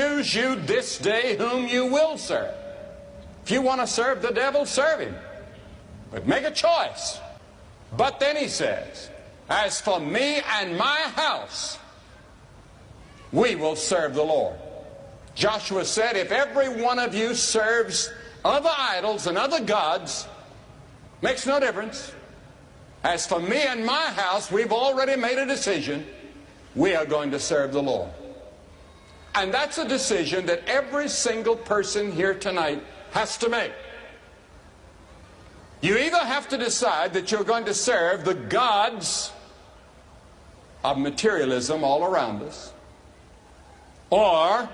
Choose you this day whom you will serve. If you want to serve the devil, serve him. But make a choice. But then he says, as for me and my house, we will serve the Lord. Joshua said, if every one of you serves other idols and other gods, makes no difference. As for me and my house, we've already made a decision. We are going to serve the Lord. And that's a decision that every single person here tonight has to make. You either have to decide that you're going to serve the gods of materialism all around us, or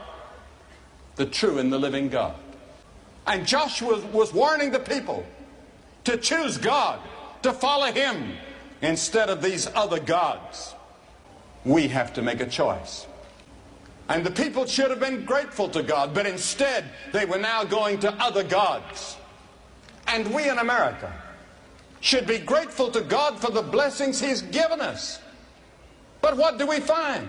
the true and the living God. And Joshua was warning the people to choose God, to follow Him instead of these other gods. We have to make a choice. And the people should have been grateful to God, but instead they were now going to other gods. And we in America should be grateful to God for the blessings He's given us. But what do we find?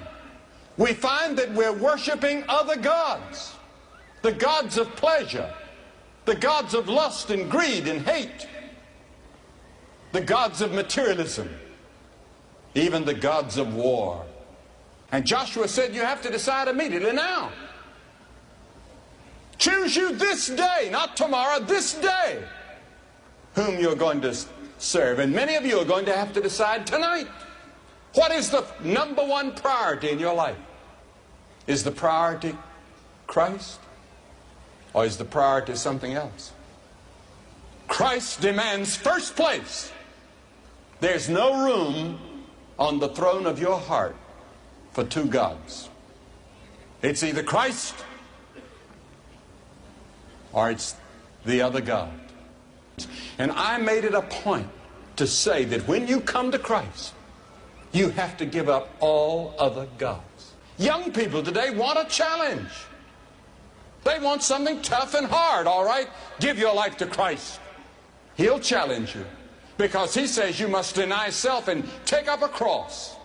We find that we're worshiping other gods. The gods of pleasure, the gods of lust and greed and hate, the gods of materialism, even the gods of war. And Joshua said, you have to decide immediately now. Choose you this day, not tomorrow, this day, whom you're going to serve. And many of you are going to have to decide tonight. What is the number one priority in your life? Is the priority Christ? Or is the priority something else? Christ demands first place. There's no room on the throne of your heart for two gods. It's either Christ or it's the other God. And I made it a point to say that when you come to Christ, you have to give up all other gods. Young people today want a challenge. They want something tough and hard. All right, give your life to Christ. He'll challenge you because He says you must deny self and take up a cross.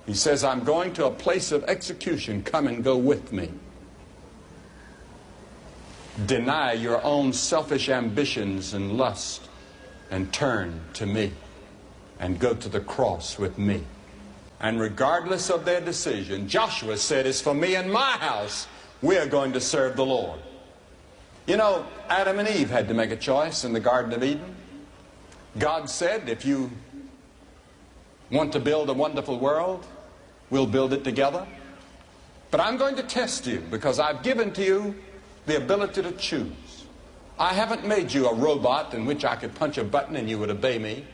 He says, I'm going to a place of execution. Come and go with me. Deny your own selfish ambitions and lust and turn to me and go to the cross with me. And regardless of their decision, Joshua said, as for me and my house, we are going to serve the Lord. You know, Adam and Eve had to make a choice in the Garden of Eden. God said, if you want to build a wonderful world, we'll build it together. But I'm going to test you because I've given to you the ability to choose. I haven't made you a robot in which I could punch a button and you would obey me.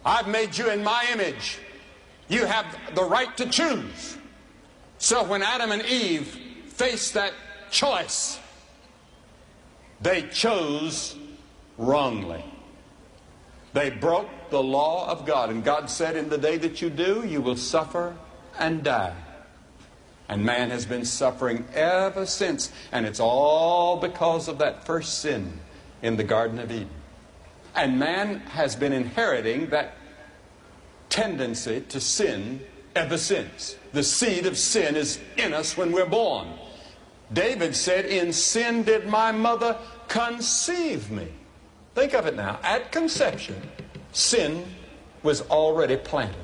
I've made you in my image. You have the right to choose. So when Adam and Eve faced that choice, they chose wrongly. They broke the law of God. And God said, in the day that you do, you will suffer and die. And man has been suffering ever since. And it's all because of that first sin in the Garden of Eden. And man has been inheriting that tendency to sin ever since. The seed of sin is in us when we're born. David said, in sin did my mother conceive me. Think of it now. At conception, sin was already planted.